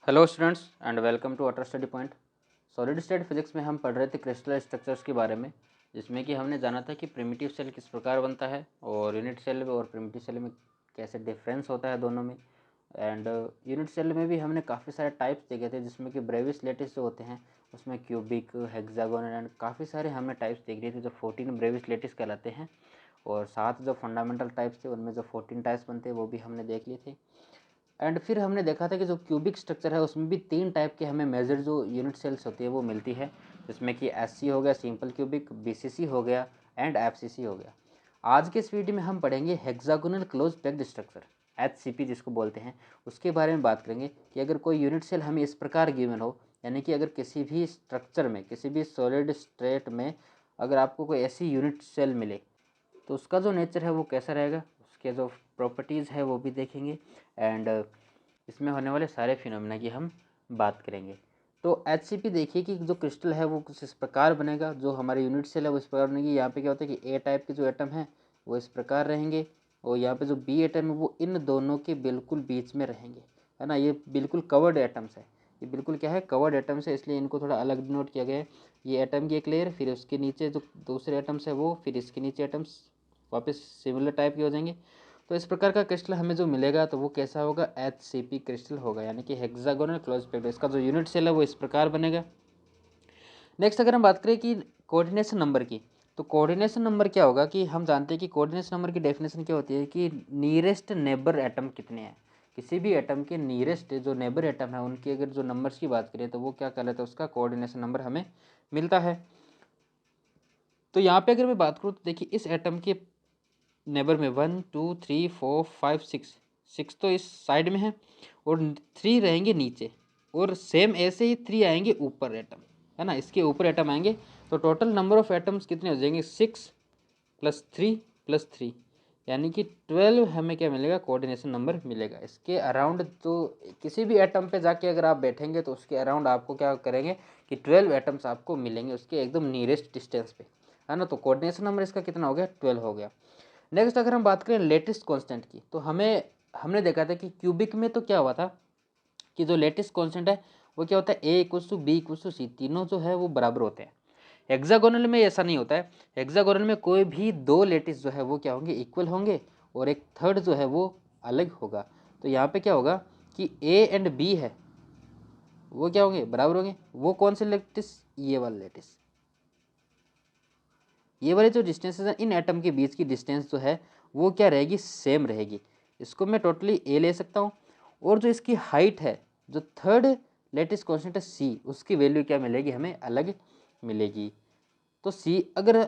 Hello students and welcome to water study point. Solid state physics में हम पढ़ रहे थे क्रिस्टल स्ट्रक्चर्स के बारे में, जिसमें कि हमने जाना था कि प्रिमिटिव सेल किस प्रकार बनता है और यूनिट सेल और प्रिमिटिव सेल में कैसे डिफरेंस होता है दोनों में। एंड यूनिट सेल में भी हमने काफ़ी सारे टाइप्स देखे थे, जिसमें कि ब्रेविस लेटिस जो होते हैं उसमें क्यूबिक, हेक्सागोनल एंड काफ़ी सारे हमने टाइप्स देख लिए थे, जो 14 ब्रेविस लेटिस कहलाते हैं। और 7 जो फंडामेंटल टाइप्स थे उनमें जो 14 टाइप्स बनते हैं वो भी हमने देख लिए थे। एंड फिर हमने देखा था कि जो क्यूबिक स्ट्रक्चर है उसमें भी 3 टाइप के हमें मेजर जो यूनिट सेल्स होती है वो मिलती है, जिसमें कि एससी हो गया, सिंपल क्यूबिक, बीसीसी हो गया एंड एफसीसी हो गया। आज के इस वीडियो में हम पढ़ेंगे hexagonal close packed structure, HCP जिसको बोलते हैं, उसके बारे में बात करेंगे कि अगर कोई यूनिट सेल हमें इस प्रकार गिवन हो, यानी कि अगर किसी भी स्ट्रक्चर में, किसी भी सॉलिड स्टेट में अगर आपको कोई ऐसी यूनिट सेल मिले तो उसका जो नेचर है वो कैसा रहेगा, उसके जो प्रॉपर्टीज़ है वो भी देखेंगे। एंड इसमें होने वाले सारे फिनोमेना की हम बात करेंगे। तो एचसीपी देखिए कि जो क्रिस्टल है वो कुछ इस प्रकार बनेगा, जो हमारे यूनिट सेल है वो इस प्रकार बनेगी। यहाँ पे क्या होता है कि ए टाइप के जो एटम है वो इस प्रकार रहेंगे, और यहाँ पे जो बी एटम है वो इन दोनों के बिल्कुल बीच में रहेंगे, है ना। ये बिल्कुल कवर्ड एटम्स है, ये बिल्कुल क्या है, कवर्ड एटम्स है, इसलिए इनको थोड़ा अलग डिनोट किया गया है। ये एटम की एक लेयर, फिर उसके नीचे जो दूसरे एटम्स है वो, फिर इसके नीचे एटम्स वापस सिमिलर टाइप के हो जाएंगे। तो इस प्रकार का क्रिस्टल हमें जो मिलेगा तो वो कैसा होगा, एचसीपी क्रिस्टल होगा, यानी कि हेक्सागोनल क्लोज पैक्ड। इसका जो यूनिट सेल है वो इस प्रकार बनेगा। नेक्स्ट अगर हम बात करें कि कोऑर्डिनेशन नंबर की, तो कोऑर्डिनेशन नंबर क्या होगा कि हम जानते हैं कि कोऑर्डिनेशन नंबर की डेफिनेशन क्या होती है कि नियरेस्ट नेबर एटम कितने हैं। किसी भी एटम के नियरेस्ट जो नेबर एटम है उनकी अगर जो नंबर्स की बात करें तो वो क्या कहलाता है, उसका कोऑर्डिनेशन नंबर हमें मिलता है। तो यहाँ पे अगर मैं बात करूँ तो देखिए इस एटम के नेबर में 1 2 3 4 5 6, 6 तो इस साइड में है और 3 रहेंगे नीचे, और सेम ऐसे ही 3 आएंगे ऊपर एटम, है ना, इसके ऊपर एटम आएंगे। तो टोटल नंबर ऑफ एटम्स कितने हो जाएंगे, 6 + 3 यानी कि 12 हमें क्या मिलेगा, कोऑर्डिनेशन नंबर मिलेगा। इसके अराउंड तो किसी भी एटम पे जाके अगर आप बैठेंगे तो उसके अराउंड आपको क्या करेंगे कि 12 एटम्स आपको मिलेंगे उसके एकदम नियरेस्ट डिस्टेंस पे, है ना। तो कोऑर्डिनेशन नंबर इसका कितना हो गया, 12 हो गया। नेक्स्ट अगर हम बात करें लेटेस्ट कांस्टेंट की, तो हमने देखा था कि क्यूबिक में तो क्या हुआ था कि जो लेटेस्ट कांस्टेंट है वो क्या होता है, A = B = C, तीनों जो है वो बराबर होते हैं। हेक्सागोनल में ऐसा नहीं होता है। हेक्सागोनल में कोई भी 2 लेटिस जो है वो क्या होंगे, इक्वल होंगे, और एक थर्ड जो है वो अलग होगा। तो यहाँ पे क्या होगा कि A एंड B है वो क्या होंगे, बराबर होंगे। वो कौन से लेटिस, ये वाला लेटिस, ये वाले जो डिस्टेंसेज हैं इन एटम के बीच की डिस्टेंस जो है वो क्या रहेगी, सेम रहेगी। इसको मैं टोटली ए ले सकता हूँ, और जो इसकी हाइट है, जो थर्ड लेटेस्ट कॉन्स्टेंट है सी, उसकी वैल्यू क्या मिलेगी, हमें अलग मिलेगी। तो सी अगर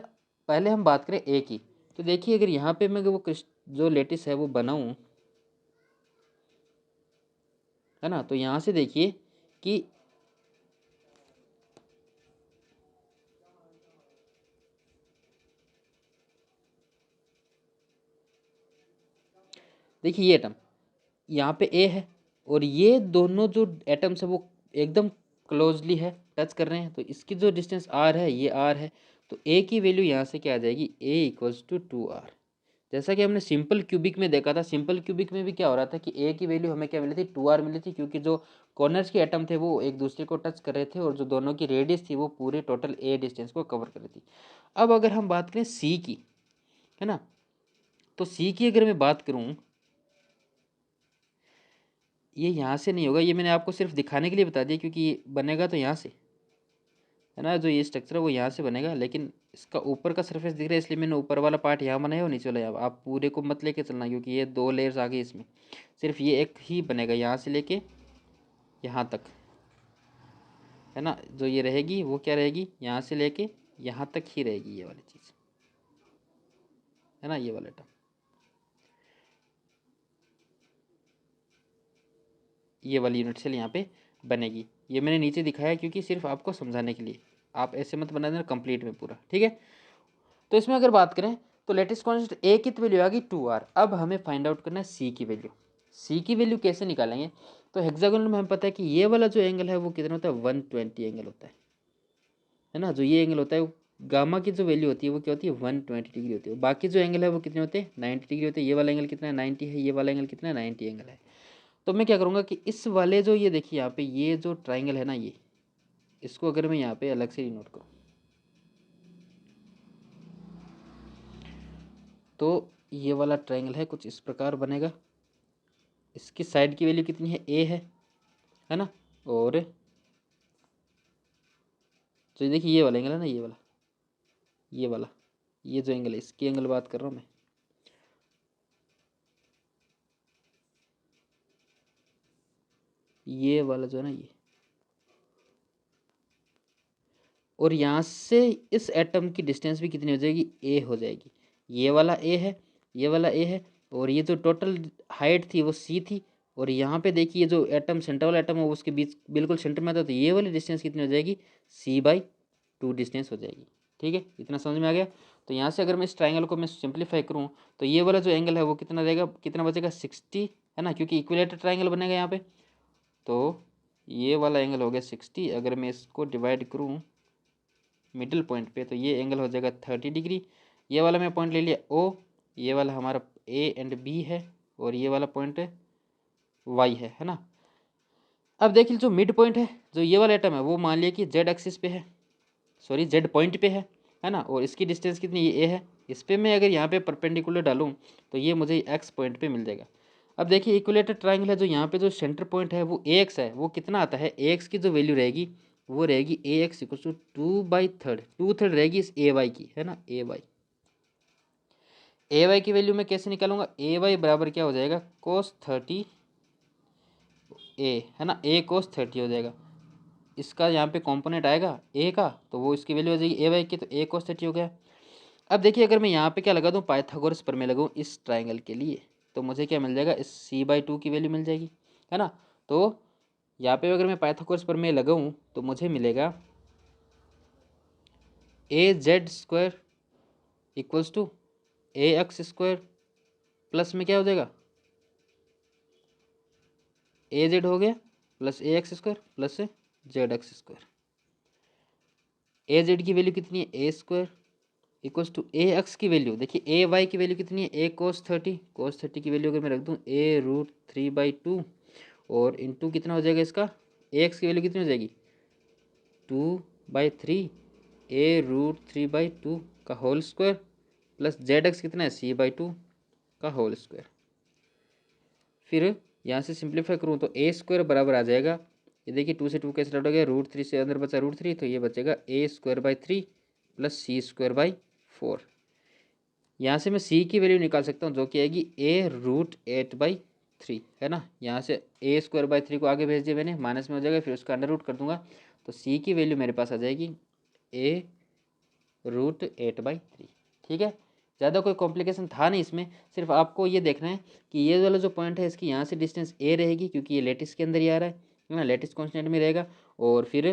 पहले हम बात करें ए की, तो देखिए अगर यहाँ पे मैं वो जो लेटिस है वो बनाऊँ, है ना, तो यहाँ से देखिए कि देखिए ये एटम यहाँ पे ए है, और ये दोनों जो एटम्स है वो एकदम क्लोजली है, टच कर रहे हैं। तो इसकी जो डिस्टेंस आर है ये आर है, तो ए की वैल्यू यहाँ से क्या आ जाएगी, A = 2r। जैसा कि हमने सिंपल क्यूबिक में देखा था, सिंपल क्यूबिक में भी क्या हो रहा था कि ए की वैल्यू हमें क्या मिली थी, 2r मिली थी, क्योंकि जो कॉर्नर्स के एटम थे वो एक दूसरे को टच कर रहे थे, और जो दोनों की रेडियस थी वो पूरे टोटल ए डिस्टेंस को कवर कर रही थी। अब अगर हम बात करें सी की, है ना, तो सी की अगर मैं बात करूँ, ये यहाँ से नहीं होगा, ये मैंने आपको सिर्फ दिखाने के लिए बता दिया, क्योंकि ये बनेगा तो यहाँ से, है ना, जो ये स्ट्रक्चर है वो यहाँ से बनेगा, लेकिन इसका ऊपर का सरफेस दिख रहा है इसलिए मैंने ऊपर वाला पार्ट यहाँ बनाया और नीचे वाला यहाँ। आप पूरे को मत लेके चलना, क्योंकि ये 2 लेयर्स आ गई इसमें, सिर्फ ये एक ही बनेगा यहाँ से लेके यहाँ तक, है ना। जो ये रहेगी वो क्या रहेगी, यहाँ से लेके यहाँ तक ही रहेगी ये वाली चीज़, है ना, ये वाला टर्म, ये वाली यूनिट सेल यहाँ पे बनेगी। ये मैंने नीचे दिखाया क्योंकि सिर्फ आपको समझाने के लिए, आप ऐसे मत बना देना कंप्लीट में पूरा, ठीक है। तो इसमें अगर बात करें तो लेटेस्ट कॉन्स्टेंट ए की वैल्यू आ गई 2r। अब हमें फाइंड आउट करना है सी की वैल्यू। सी की वैल्यू कैसे निकालेंगे, तो हेक्सागोनल में हमें पता है कि ये वाला जो एंगल है वो कितना होता है, 120 एंगल होता है ना। जो ये एंगल होता है वो गामा की जो वैल्यू होती है वो क्या होती है, 120 डिग्री होती है। बाकी जो एंगल है वो कितने होते हैं, 90 डिग्री होते हैं। ये वाला एंगल कितना है, 90 है। ये वाला एंगल कितना है, 90 एंगल है। तो मैं क्या करूँगा कि इस वाले जो ये देखिए यहाँ पे ये जो ट्राइंगल है ना, ये इसको अगर मैं यहाँ पे अलग से नोट करूँ तो ये वाला ट्राइंगल है कुछ इस प्रकार बनेगा। इसकी साइड की वैल्यू कितनी है, ए है ना। और तो देखिए ये वाला एंगल है ना, ये वाला ये जो एंगल है इसकी एंगल बात कर रहा हूँ मैं। ये वाला जो है ना ये, और यहाँ से इस एटम की डिस्टेंस भी कितनी हो जाएगी, ए हो जाएगी। ये वाला ए है, ये वाला ए है, और ये जो टोटल हाइट थी वो सी थी। और यहाँ पे देखिए जो एटम सेंटर वाला एटम है वो उसके बीच बिल्कुल सेंटर में आता है, तो ये वाली डिस्टेंस कितनी हो जाएगी, c/2 डिस्टेंस हो जाएगी। ठीक है, इतना समझ में आ गया। तो यहाँ से अगर मैं इस ट्राइंगल को मैं सिंप्लीफाई करूँ तो ये वाला जो एंगल है वो कितना रहेगा, कितना बचेगा, 60 है ना, क्योंकि इक्विलेटरल ट्राइंगल बनेगा यहाँ पे। तो ये वाला एंगल हो गया 60। अगर मैं इसको डिवाइड करूँ मिडिल पॉइंट पे तो ये एंगल हो जाएगा 30 डिग्री। ये वाला मैं पॉइंट ले लिया ओ, ये वाला हमारा ए एंड बी है, और ये वाला पॉइंट वाई है ना। अब देखिए जो मिड पॉइंट है, जो ये वाला एटम है वो मान लिया कि जेड एक्सिस पे है, सॉरी जेड पॉइंट पे है ना। और इसकी डिस्टेंस कितनी, ये ए है। इस पर मैं अगर यहाँ पे परपेंडिकुलर डालूँ तो ये मुझे एक्स पॉइंट पे मिल जाएगा। अब देखिए इक्विलेटर ट्राइंगल है, जो यहाँ पे जो सेंटर पॉइंट है वो ए एक्स है, वो कितना आता है, ए एक्स की जो वैल्यू रहेगी वो रहेगी ए एक्स इक्वल टू 2/3, 2/3 रहेगी इस ए वाई की, है ना। ए वाई की वैल्यू मैं कैसे निकालूंगा, ए वाई बराबर क्या हो जाएगा, कोस 30 ए, है ना, ए कोस 30 हो जाएगा। इसका यहाँ पे कंपोनेंट आएगा ए का, तो वो इसकी वैल्यू हो जाएगी ए वाई की, तो ए कोस 30 हो गया। अब देखिए अगर मैं यहाँ पे क्या लगा दूँ, पाइथागोरस प्रमेय लगाऊँ इस ट्राइंगल के लिए, तो मुझे क्या मिल जाएगा, इस c/2 की वैल्यू मिल जाएगी, है ना। तो यहाँ पे अगर मैं पाइथागोरस प्रमेय लगाऊँ तो मुझे मिलेगा az² equals to ax² plus में क्या हो जाएगा, az हो गया plus ax² plus zx²। az की वैल्यू कितनी है, a² equals to A X की वैल्यू, देखिए ए वाई की वैल्यू कितनी है, ए कोस 30, कोस 30 की वैल्यू अगर मैं रख दूँ a√3/2, और इंटू कितना हो जाएगा इसका, ए एक्स की वैल्यू कितनी हो जाएगी, 2/3 a√3/2 का whole square, plus Z X कितना है, c/2 का होल स्क्वायर। फिर यहाँ से सिंप्लीफाई करूँ तो a² बराबर आ जाएगा, ये देखिए 2 से 2 कैंसिल आउट हो गया, √3 से अंदर बचा √3, तो ये बचेगा a²/3 प्लस c²/4। यहाँ से मैं c की वैल्यू निकाल सकता हूँ जो कि आएगी a√8/3, है ना। यहाँ से a²/3 को आगे भेज दिया मैंने, माइनस में हो जाएगा, फिर उसका अंडर रूट कर दूंगा, तो c की वैल्यू मेरे पास आ जाएगी a√8/3। ठीक है, ज़्यादा कोई कॉम्प्लिकेशन था नहीं इसमें, सिर्फ आपको ये देखना है कि ये वाला जो पॉइंट है इसकी यहाँ से डिस्टेंस a रहेगी, क्योंकि ये लेटिस के अंदर ही आ रहा है ना, लेटिस कॉन्स्टेंट में रहेगा। और फिर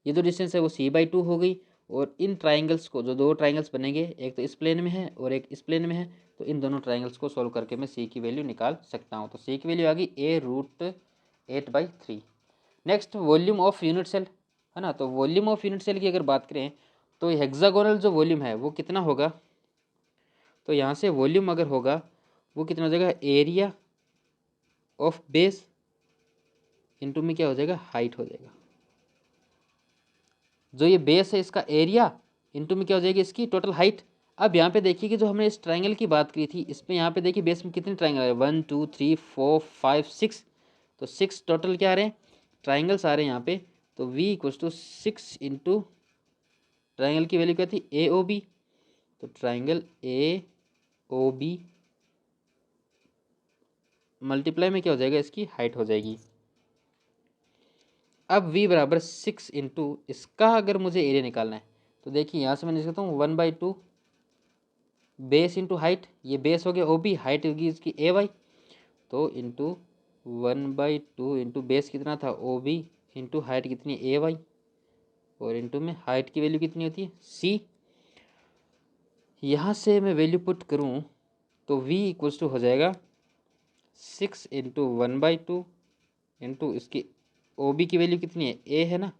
ये जो डिस्टेंस है वो c/2 हो गई। और इन ट्राइंगल्स को, जो दो ट्राइंगल्स बनेंगे, एक तो इस प्लेन में है और एक इस प्लेन में है, तो इन दोनों ट्राइंगल्स को सॉल्व करके मैं c की वैल्यू निकाल सकता हूँ। तो c की वैल्यू आ गई a√8/3। Next volume of unit cell, है ना। तो वॉल्यूम ऑफ यूनिट सेल की अगर बात करें तो हेक्सागोनल जो वॉल्यूम है वो कितना होगा, तो यहाँ से वॉल्यूम अगर होगा वो कितना हो जाएगा, एरिया ऑफ बेस इंटू में क्या हो जाएगा, हाइट हो जाएगा। जो ये बेस है इसका एरिया इंटू में क्या हो जाएगी, इसकी टोटल हाइट। अब यहाँ पे देखिए कि जो हमने इस ट्राइंगल की बात की थी, इसमें यहाँ पे देखिए बेस में कितने ट्राइंगल है, 1 2 3 4 5 6, तो 6 टोटल क्या आ रहे हैं, ट्राइंगल्स आ रहे हैं यहाँ पे। तो v equals to 6 into triangle की वैल्यू क्या थी, ए ओ बी, तो triangle A O B multiply में क्या हो जाएगा, इसकी हाइट हो जाएगी। अब v बराबर 6 इंटू इसका अगर मुझे एरिया निकालना है तो देखिए यहाँ से मैं लिख सकता हूँ 1/2 बेस इंटू हाइट, ये बेस हो गया ओ बी, हाइट होगी इसकी ए वाई, तो इंटू 1/2 इंटू बेस कितना था ओ बी इंटू हाइट कितनी ए वाई, और इंटू में हाइट की वैल्यू कितनी होती है सी। यहाँ से मैं वैल्यू पुट करूँ तो v इक्वल्स टू हो जाएगा 6 इंटू 1/2 इंटू इसकी ओ बी की वैल्यू कितनी है, ए है ना,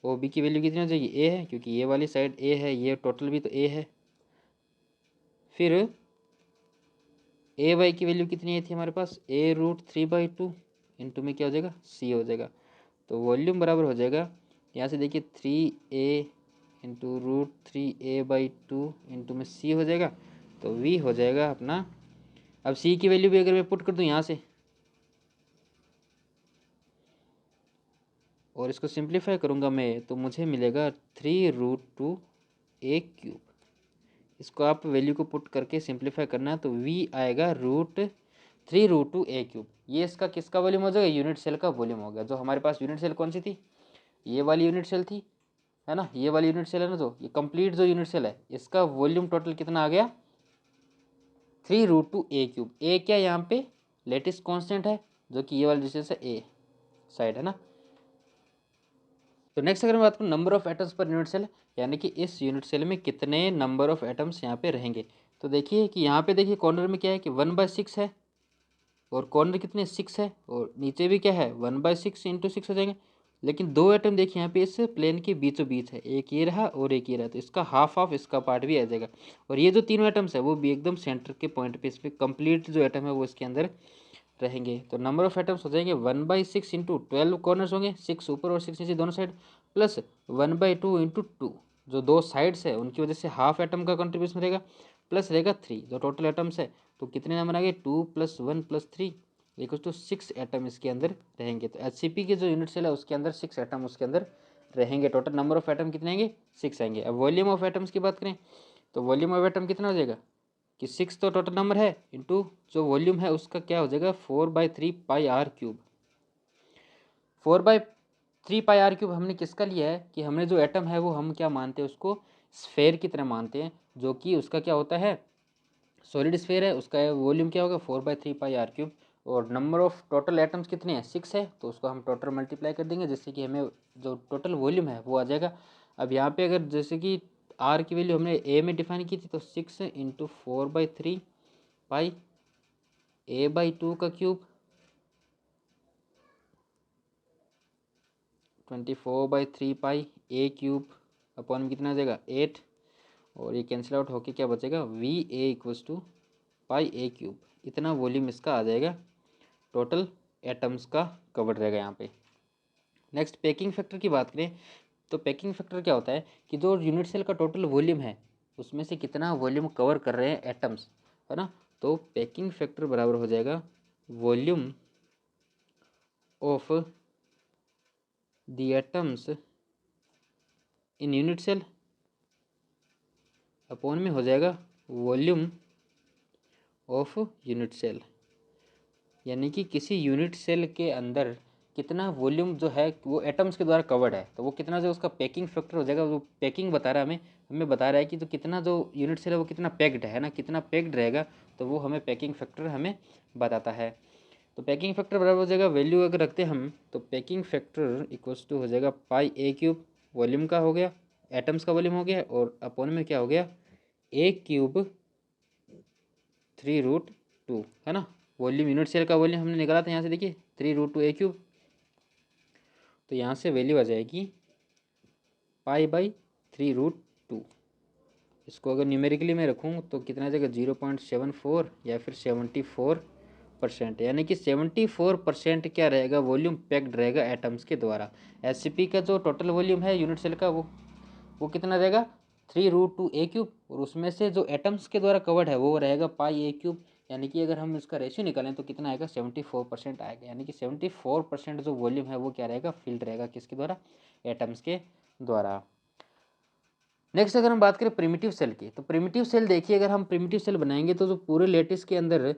ओ बी की वैल्यू कितनी हो जाएगी, ए है, क्योंकि ये वाली साइड ए है, ये टोटल भी तो ए है। फिर ए वाई की वैल्यू कितनी आई थी हमारे पास, a√3/2 इंटू में क्या हो जाएगा, c हो जाएगा। तो वॉल्यूम बराबर हो जाएगा, यहाँ से देखिए 3a इंटू √3a/2 इंटू में c हो जाएगा। तो v हो जाएगा अपना, अब c की वैल्यू भी अगर मैं पुट कर दूँ यहाँ से और इसको सिंप्लीफाई करूँगा मैं, तो मुझे मिलेगा 3√2a³। इसको आप वैल्यू को पुट करके सिंप्लीफाई करना है तो v आएगा √3√2a³। ये इसका किसका वॉल्यूम हो जाएगा, यूनिट सेल का वॉल्यूम हो गया। जो हमारे पास यूनिट सेल कौन सी थी, ये वाली यूनिट सेल थी, है ना, ये वाली यूनिट सेल है ना, जो ये कंप्लीट जो यूनिट सेल है इसका वॉल्यूम टोटल कितना आ गया, 3√2a³। ए क्या यहाँ पे लेटिस कांस्टेंट है, जो कि ये वाली डिस्टेंस है ए साइड, है ना। तो नेक्स्ट अगर मैं बात करूँ number of atoms per unit cell, यानी कि इस यूनिट सेल में कितने नंबर ऑफ एटम्स यहाँ पे रहेंगे। तो देखिए कि यहाँ पे देखिए कॉर्नर में क्या है कि 1/6 है, और कॉर्नर कितने 6 है, और नीचे भी क्या है 1/6 इंटू 6 हो जाएंगे। लेकिन दो एटम देखिए यहाँ पे इस प्लेन के बीचों बीच है, एक ये रहा और एक ये रहा, तो इसका हाफ ऑफ इसका पार्ट भी आ जाएगा। और ये जो तीनों एटम्स है वो भी एकदम सेंटर के पॉइंट पे, इस पर कंप्लीट जो एटम है वो इसके अंदर रहेंगे। तो नंबर ऑफ एटम्स हो जाएंगे 1/6 इंटू 12 कॉर्नर्स होंगे, 6 ऊपर और 6 नीचे दोनों साइड, प्लस 1/2 इंटू 2 जो दो साइड्स है उनकी वजह से हाफ एटम का कंट्रीब्यूशन रहेगा, प्लस रहेगा 3 जो टोटल एटम्स है। तो कितने नंबर आ गए, 2 + 1 + 3 इक्वल टू 6 एटम इसके अंदर रहेंगे। तो HCP के जो यूनिट सेल है उसके अंदर 6 एटम उसके अंदर रहेंगे। टोटल नंबर ऑफ एटम कितने आएंगे, 6 आएंगे। अब वॉल्यूम ऑफ एटम्स की बात करें तो वॉल्यूम ऑफ एटम कितना हो जाएगा कि 6 तो टोटल नंबर है इंटू जो वॉल्यूम है उसका क्या हो जाएगा 4/3πr³। 4/3πr³ हमने किसका लिया है कि हमने जो एटम है वो हम क्या मानते हैं उसको स्फेयर की तरह मानते हैं, जो कि उसका क्या होता है सॉलिड स्फेयर है, उसका वॉल्यूम क्या होगा 4/3πr³। और नंबर ऑफ टोटल एटम्स कितने हैं 6 है, तो उसको हम टोटल मल्टीप्लाई कर देंगे जिससे कि हमें जो टोटल वॉल्यूम है वो आ जाएगा। अब यहाँ पे अगर जैसे कि आर की वैल्यू हमने ए में डिफाइन की थी, तो 6 इंटू 4/3πa/2 का क्यूब 24/3πa³ अपॉन में कितना आ जाएगा 8, और ये कैंसिल आउट होके क्या बचेगा VA = πa³। इतना वॉल्यूम इसका आ जाएगा, टोटल एटम्स का कवर रहेगा यहाँ पे। नेक्स्ट पैकिंग फैक्टर की बात करें तो पैकिंग फैक्टर क्या होता है कि जो यूनिट सेल का टोटल वॉल्यूम है उसमें से कितना वॉल्यूम कवर कर रहे हैं एटम्स, है ना। तो पैकिंग फैक्टर बराबर हो जाएगा volume of the atoms in unit cell upon में हो जाएगा वॉल्यूम ऑफ यूनिट सेल, यानी कि किसी यूनिट सेल के अंदर कितना वॉल्यूम जो है वो एटम्स के द्वारा कवर्ड है, तो वो कितना जो उसका पैकिंग फैक्टर हो जाएगा। वो पैकिंग बता रहा है हमें बता रहा है कि जो कितना जो यूनिट सेल है वो कितना पैक्ड है ना, कितना पैक्ड रहेगा, तो वो हमें पैकिंग फैक्टर हमें बताता है। तो पैकिंग फैक्टर बराबर हो जाएगा वैल्यू अगर रखते हैं हम तो पैकिंग फैक्टर इक्वल्स टू हो जाएगा πa³ वॉल्यूम का हो गया, एटम्स का वॉल्यूम हो गया, और अपॉन में क्या हो गया a³ 3√2, है ना। वॉल्यूम यूनिट सेल का वॉल्यूम हमने निकाला था यहाँ से देखिए 3√2a³, तो यहाँ से वैल्यू आ जाएगी π/3√2। इसको अगर न्यूमेरिकली मैं रखूँ तो कितना आ जाएगा 0.74 या फिर 74%, यानी कि 74% क्या रहेगा वॉल्यूम पैक्ड रहेगा एटम्स के द्वारा। HCP का जो टोटल वॉल्यूम है यूनिट सेल का वो कितना रहेगा 3√2a³, और उसमें से जो एटम्स के द्वारा कवर्ड है वो रहेगा πa³, यानी कि अगर हम इसका रेशियो निकालें तो कितना आएगा 74% आएगा, यानी कि 74% जो वॉल्यूम है वो क्या रहेगा फिल्ड रहेगा किसके द्वारा एटम्स के द्वारा। नेक्स्ट अगर हम बात करें प्रिमिटिव सेल की, तो प्रिमिटिव सेल देखिए अगर हम प्रिमिटिव सेल बनाएंगे तो जो पूरे लेटिस के अंदर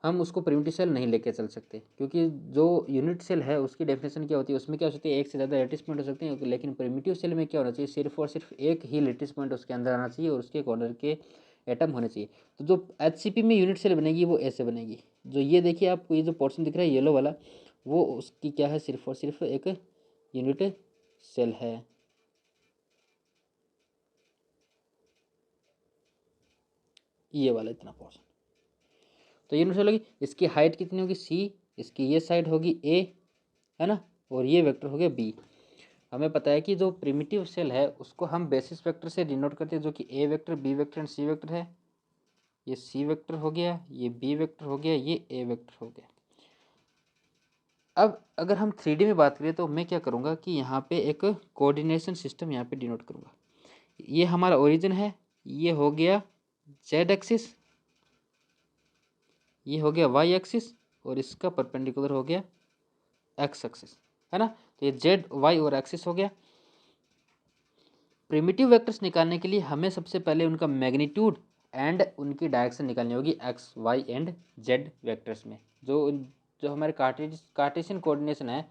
हम उसको प्रिमिटिव सेल नहीं लेके चल सकते, क्योंकि जो यूनिट सेल है उसकी डेफिनेशन क्या होती है उसमें क्या हो सकती है एक से ज़्यादा लेटिस पॉइंट हो सकते हैं, लेकिन प्रिमिटिव सेल में क्या होना चाहिए सिर्फ और सिर्फ एक ही लेटिस पॉइंट उसके अंदर आना चाहिए और उसके कॉर्नर के एटम होने चाहिए। तो जो HCP में यूनिट सेल बनेगी वो ऐसे बनेगी, जो ये देखिए आपको ये जो पोर्शन दिख रहा है येलो वाला वो उसकी क्या है सिर्फ और सिर्फ एक यूनिट सेल है। ये वाला इतना पोर्शन तो यूनिट सेल होगी, इसकी हाइट कितनी होगी c, इसकी ये साइड होगी a, है ना, और ये वेक्टर हो गया b। हमें पता है कि जो प्रिमिटिव सेल है उसको हम बेसिस वेक्टर से डिनोट करते हैं, जो कि a vector, b vector and c vector है। ये सी वेक्टर हो गया, ये बी वेक्टर हो गया, ये ए वेक्टर हो गया। अब अगर हम 3D में बात करें तो मैं क्या करूँगा कि यहाँ पे एक कोऑर्डिनेशन सिस्टम यहाँ पे डिनोट करूँगा। ये हमारा ओरिजिन है, ये हो गया जेड एक्सिस, ये हो गया वाई एक्सिस, और इसका परपेंडिकुलर हो गया एक्स एक्सिस, है ना। तो ये जेड वाई और एक्सिस हो गया। प्रिमिटिव वेक्टर्स निकालने के लिए हमें सबसे पहले उनका मैग्नीट्यूड एंड उनकी डायरेक्शन निकालनी होगी X Y and Z vectors में। जो जो हमारे कार्टेशियन कोऑर्डिनेशन है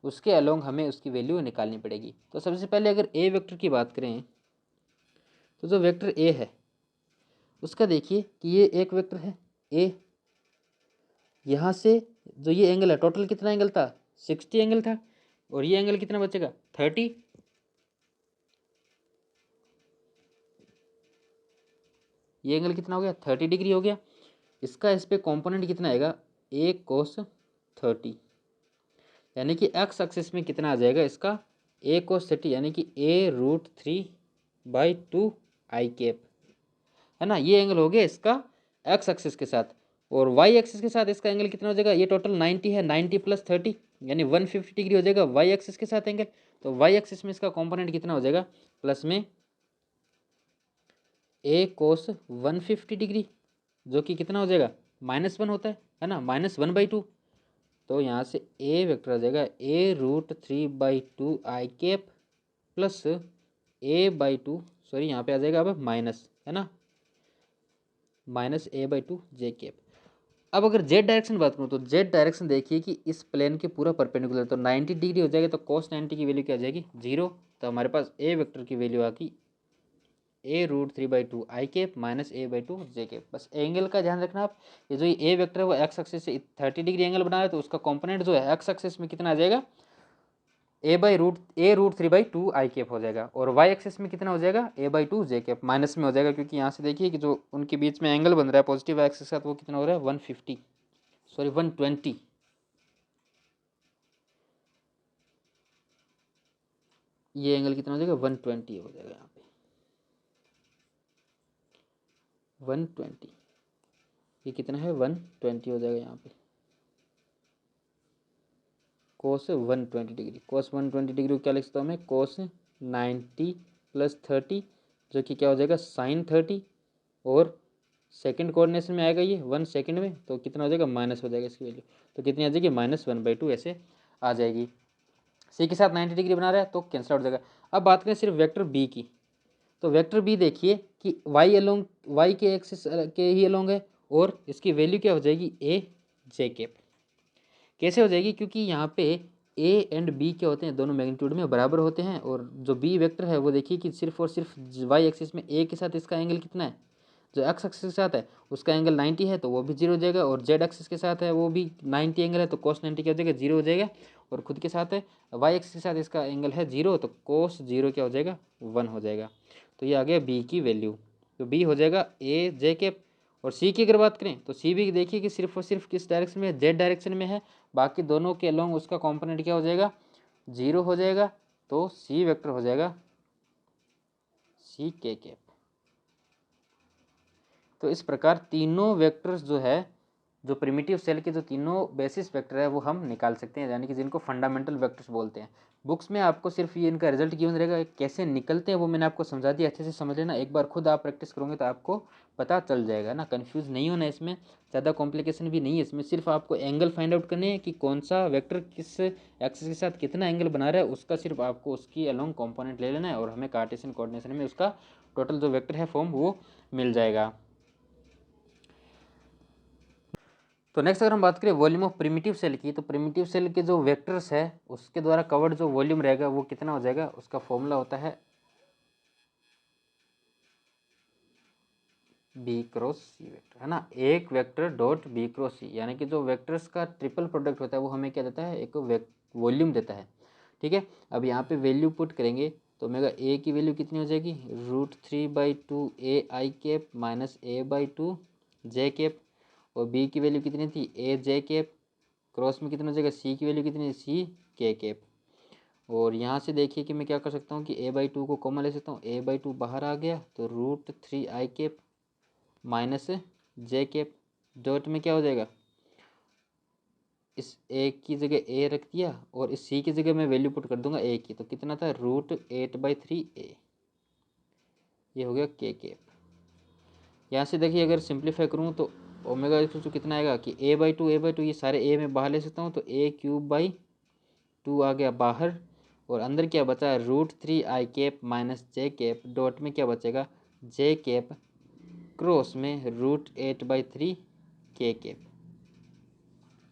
उसके अलोंग हमें उसकी वैल्यू निकालनी पड़ेगी। तो सबसे पहले अगर ए वेक्टर की बात करें तो जो वेक्टर ए है उसका देखिए कि ये एक वेक्टर है ए, यहाँ से जो ये एंगल है टोटल कितना एंगल था 60 एंगल था, और ये एंगल कितना बचेगा 30। ये एंगल कितना हो गया 30 डिग्री हो गया। इसका इस पे कॉम्पोनेंट कितना आएगा ए कोस 30, यानी कि एक्स एक्सिस में कितना आ जाएगा इसका ए कोस 30, यानी कि a√3/2 आई कैप, है ना। ये एंगल हो गया इसका एक्स एक्सिस के साथ, और वाई एक्सिस के साथ इसका एंगल कितना हो जाएगा, ये टोटल 90 है, 90 + 30 यानी 150 डिग्री हो जाएगा वाई एक्सिस के साथ एंगल। तो वाई एक्सिस में इसका कॉम्पोनेंट कितना हो जाएगा प्लस में ए कोस 150 डिग्री, जो कि कितना हो जाएगा -1 होता है ना, -1/2। तो यहाँ से ए वेक्टर आ जाएगा a√3/2 आई कैप प्लस a/2, सॉरी यहाँ पे आ जाएगा अब माइनस, है ना, -a/2 जे कैप। अब अगर जेड डायरेक्शन बात करूँ तो जेड डायरेक्शन देखिए कि इस प्लेन के पूरा परपेंडिकुलर, तो 90 डिग्री हो जाएगा, तो cos 90 की वैल्यू क्या आ जाएगी 0। तो हमारे पास ए वेक्टर की वैल्यू आती a√3/2 आई कैप माइनस a/2 जे कैप। बस एंगल का ध्यान रखना आप, ये जो ए वेक्टर है वो एक्स एक्सिस से 30 डिग्री एंगल बना रहा है, तो उसका कॉम्पोनेंट जो है एक्स एक्सिस में कितना आ जाएगा a√3/2 आई कैप हो जाएगा, और वाई एक्सिस में कितना हो जाएगा a/2 जे कैप, माइनस में हो जाएगा, क्योंकि यहाँ से देखिए कि जो उनके बीच में एंगल बन रहा है पॉजिटिव एक्सिस के साथ वो कितना हो रहा है 150, सॉरी 120। ये एंगल कितना हो जाएगा 120 हो जाएगा यहाँ पे 120, ये कितना है 120 हो जाएगा यहाँ पे कोस 120 डिग्री। कोस 120 डिग्री को क्या लिख सकता हूँ मैं, कोस 90 + 30, जो कि क्या हो जाएगा sin 30, और सेकंड कोऑर्डिनेशन में आएगा ये 1 सेकंड में, तो कितना हो जाएगा माइनस हो जाएगा इसकी वैल्यू, तो कितनी आ जाएगी -1/2 ऐसे आ जाएगी। सी के साथ 90 डिग्री बना रहा है तो कैंसिल आउट हो जाएगा। अब बात करें सिर्फ वेक्टर बी की, तो वेक्टर बी देखिए कि वाई अलोंग, वाई के एक्सिस के ही अलोंग है, और इसकी वैल्यू क्या हो जाएगी ए जे कैप। कैसे हो जाएगी, क्योंकि यहाँ पे ए एंड बी क्या होते हैं दोनों मैग्नीट्यूड में बराबर होते हैं, और जो बी वेक्टर है वो देखिए कि सिर्फ और सिर्फ वाई एक्सिस में ए के साथ इसका एंगल कितना है, जो एक्स एक्सिस के साथ है उसका एंगल 90 है तो वो भी 0 हो जाएगा, और जेड एक्सिस के साथ है वो भी 90 एंगल है तो कोस 90 क्या हो जाएगा 0 हो जाएगा, और खुद के साथ है वाई एक्सिस के साथ इसका एंगल है 0 तो कोस 0 क्या हो जाएगा 1 हो जाएगा। तो ये आ गया बी की वैल्यू, तो बी हो जाएगा ए जे कैप। और सी की अगर बात करें तो सी भी देखिए कि सिर्फ और सिर्फ किस डायरेक्शन में है, जेड डायरेक्शन में है, बाकी दोनों के अलोंग उसका कॉम्पोनेंट क्या हो जाएगा 0 हो जाएगा, तो सी वेक्टर हो जाएगा सी के कैप। तो इस प्रकार तीनों वेक्टर्स जो है, जो प्रिमिटिव सेल के जो तीनों बेसिस वेक्टर है वो हम निकाल सकते हैं, यानी कि जिनको फंडामेंटल वेक्टर्स बोलते हैं। बुक्स में आपको सिर्फ ये इनका रिजल्ट गिवन रहेगा, कैसे निकलते हैं वो मैंने आपको समझा दिया, अच्छे से समझ लेना। एक बार खुद आप प्रैक्टिस करोगे तो आपको पता चल जाएगा ना, कन्फ्यूज़ नहीं होना, इसमें ज़्यादा कॉम्प्लिकेशन भी नहीं है। इसमें सिर्फ आपको एंगल फाइंड आउट करने हैं कि कौन सा वेक्टर किस एक्सिस के साथ कितना एंगल बना रहा है, उसका सिर्फ आपको उसकी अलोंग कॉम्पोनेंट ले लेना है, और हमें कार्टेशियन कोऑर्डिनेशन में उसका टोटल जो वेक्टर है फॉर्म वो मिल जाएगा। तो नेक्स्ट अगर हम बात करें वॉल्यूम ऑफ प्रिमिटिव सेल की, तो प्रिमिटिव सेल के जो वेक्टर्स है उसके द्वारा कवर्ड जो वॉल्यूम रहेगा वो कितना हो जाएगा, उसका फॉर्मूला होता है बी क्रॉस सी वेक्टर, है ना, एक वेक्टर डॉट बी क्रॉस सी, यानी कि जो वेक्टर्स का ट्रिपल प्रोडक्ट होता है वो हमें क्या देता है, एक वॉल्यूम देता है। ठीक है, अब यहाँ पे वैल्यू पुट करेंगे तो मेगा ए की वैल्यू कितनी हो जाएगी √3/2 ए आई कैप माइनस a/2 जे कैप, और बी की वैल्यू कितनी थी ए जे कैप, क्रॉस में कितना हो जाएगा सी की वैल्यू कितनी है सी के कैप। और यहाँ से देखिए कि मैं क्या कर सकता हूँ कि a/2 को कॉमन ले सकता हूँ, a/2 बाहर आ गया तो √3 आई कैप माइनस जे कैप, डॉट में क्या हो जाएगा, इस ए की जगह ए रख दिया और इस सी की जगह मैं वैल्यू पुट कर दूंगा ए की, तो कितना था √8/3a, ये हो गया के कैप। यहाँ से देखिए अगर सिंप्लीफाई करूँ तो ओमेगा इक्वल टू कितना आएगा कि a/2 ये सारे ए में बाहर ले सकता हूँ, तो a³/2 आ गया बाहर, और अंदर क्या बचा √3i कैप माइनस जे कैप, डॉट में क्या बचेगा जे कैप क्रॉस में √8/3 के कैप,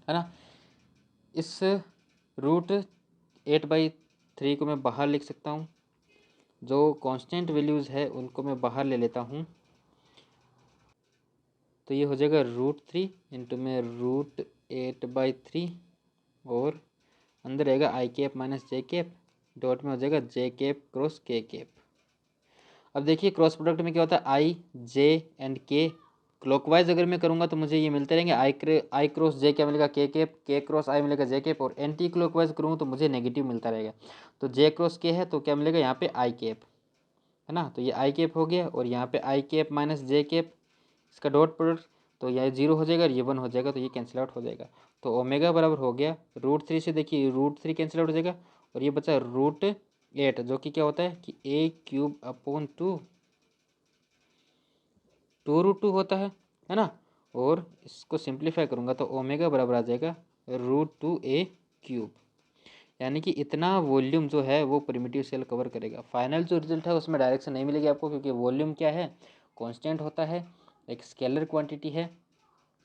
है ना। इस √8/3 को मैं बाहर लिख सकता हूँ, जो कांस्टेंट वैल्यूज़ है उनको मैं बाहर ले लेता हूँ, तो ये हो जाएगा √3 इंटू में √8/3 और अंदर रहेगा आई कैप माइनस जे कैप, डॉट में हो जाएगा जे कैप क्रॉस के कैप। अब देखिए क्रॉस प्रोडक्ट में क्या होता है आई जे एंड के, क्लॉकवाइज अगर मैं करूँगा तो मुझे ये मिलते रहेंगे आई क्रॉस जे क्या मिलेगा के कैप, के क्रॉस आई मिलेगा जे कैप, और एंटी क्लॉकवाइज करूँ तो मुझे नेगेटिव मिलता रहेगा। तो जे क्रॉस के है तो क्या मिलेगा यहाँ पे आई कैप, है ना, तो ये आई कैप हो गया, और यहाँ पे आई कैप माइनस जे कैप इसका डॉट प्रोडक्ट, तो यह 0 हो जाएगा और ये 1 हो जाएगा, तो ये कैंसिल आउट हो जाएगा। तो ओमेगा बराबर हो गया √3 से, देखिए √3 कैंसिल आउट हो जाएगा और ये बचा √8, जो कि क्या होता है कि a³/2 2√2 होता है ना। और इसको सिंप्लीफाई करूँगा तो ओमेगा बराबर आ जाएगा √2a³, यानी कि इतना वॉल्यूम जो है वो प्रिमिटिव सेल कवर करेगा। फाइनल जो रिजल्ट है उसमें डायरेक्शन नहीं मिलेगी आपको, क्योंकि वॉल्यूम क्या है कांस्टेंट होता है, एक स्केलर क्वांटिटी है,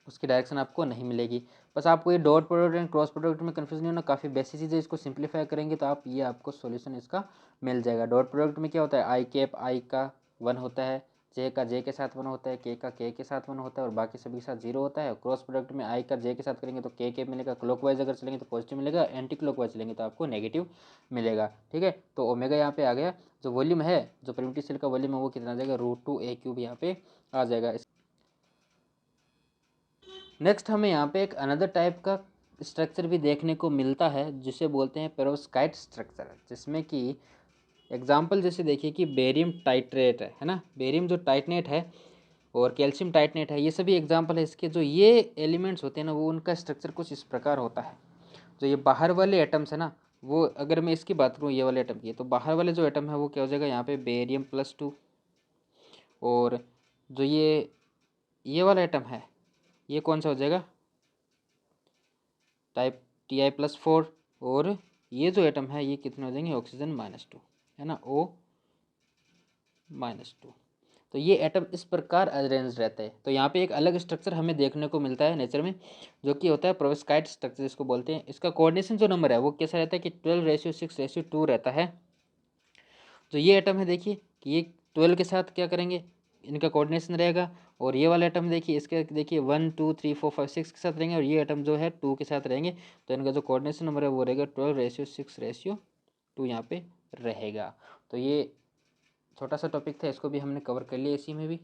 उसकी डायरेक्शन आपको नहीं मिलेगी। बस आपको ये dot product and cross product में कंफ्यूज नहीं होना, काफ़ी बेसिक चीज़ है, इसको सिंप्लीफाई करेंगे तो आप ये आपको सॉल्यूशन इसका मिल जाएगा। डॉट प्रोडक्ट में क्या होता है आई कैप आई का 1 होता है, जे का जे के साथ 1 होता है, के का के साथ 1 होता है और बाकी सभी के साथ 0 होता है। क्रॉस प्रोडक्ट में आई का जे के साथ करेंगे तो के मिलेगा, क्लॉकवाइज अगर चलेंगे तो पॉजिटिव मिलेगा, एंटी क्लॉकवाइज चलेंगे तो आपको नेगेटिव मिलेगा। ठीक है, तो ओमेगा यहाँ पे आ गया, जो वॉल्यूम है जो प्रिमिटिव सेल का वॉल्यूम है वो कितना आ जाएगा √2a³ यहाँ पे आ जाएगा। नेक्स्ट हमें यहाँ पे एक अनदर टाइप का स्ट्रक्चर भी देखने को मिलता है जिसे बोलते हैं पेरोव्स्काइट स्ट्रक्चर, जिसमें कि एग्जांपल जैसे देखिए कि बेरियम टाइट्रेट है ना, बेरियम जो टाइटनेट है और कैल्शियम टाइटनेट है, ये सभी एग्जांपल है इसके। जो ये एलिमेंट्स होते हैं ना वो उनका स्ट्रक्चर कुछ इस प्रकार होता है। जो ये बाहर वाले एटम्स है ना, वो अगर मैं इसकी बात करूँ ये वाले एटम की, तो बाहर वाले जो एटम है वो क्या हो जाएगा यहाँ पे बेरियम+2, और जो ये वाला एटम है ये कौन सा हो जाएगा टाइप Ti+4, और ये जो एटम है ये कितने हो जाएंगे ऑक्सीजन-2, है ना O-2। तो ये एटम इस प्रकार अरेंज रहते हैं। तो यहाँ पे एक अलग स्ट्रक्चर हमें देखने को मिलता है नेचर में, जो कि होता है पेरोव्स्काइट स्ट्रक्चर जिसको बोलते हैं। इसका कोऑर्डिनेशन जो नंबर है वो कैसा रहता है कि 12:6:2 रहता है। जो ये एटम है देखिए कि ये 12 के साथ क्या करेंगे, इनका कोऑर्डिनेशन रहेगा, और ये वाला एटम देखिए इसके देखिए 1 2 3 4 5 6 के साथ रहेंगे, और ये एटम जो है 2 के साथ रहेंगे। तो इनका जो कोऑर्डिनेशन नंबर है वो रहेगा 12:6:2 यहाँ पे रहेगा। तो ये छोटा सा टॉपिक था, इसको भी हमने कवर कर लिया इसी में भी।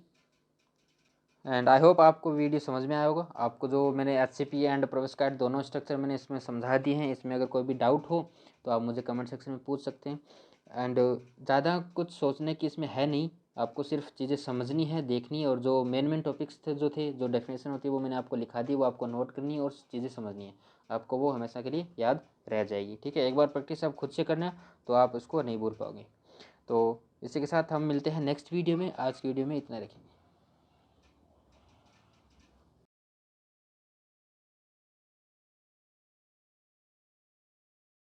एंड आई होप आपको वीडियो समझ में आया होगा। आपको जो मैंने HCP एंड पेरोव्स्काइट दोनों स्ट्रक्चर मैंने इसमें समझा दिए हैं। इसमें अगर कोई भी डाउट हो तो आप मुझे कमेंट सेक्शन में पूछ सकते हैं। एंड ज़्यादा कुछ सोचने की इसमें है नहीं, आपको सिर्फ चीज़ें समझनी है, देखनी है, और जो मेन टॉपिक्स थे जो डेफिनेशन होती है वो मैंने आपको लिखा दी, वो आपको नोट करनी है और चीज़ें समझनी है, आपको वो हमेशा के लिए याद रह जाएगी। ठीक है, एक बार प्रैक्टिस आप खुद से करना तो आप उसको नहीं भूल पाओगे। तो इसी के साथ हम मिलते हैं नेक्स्ट वीडियो में। आज की वीडियो में इतना रखें।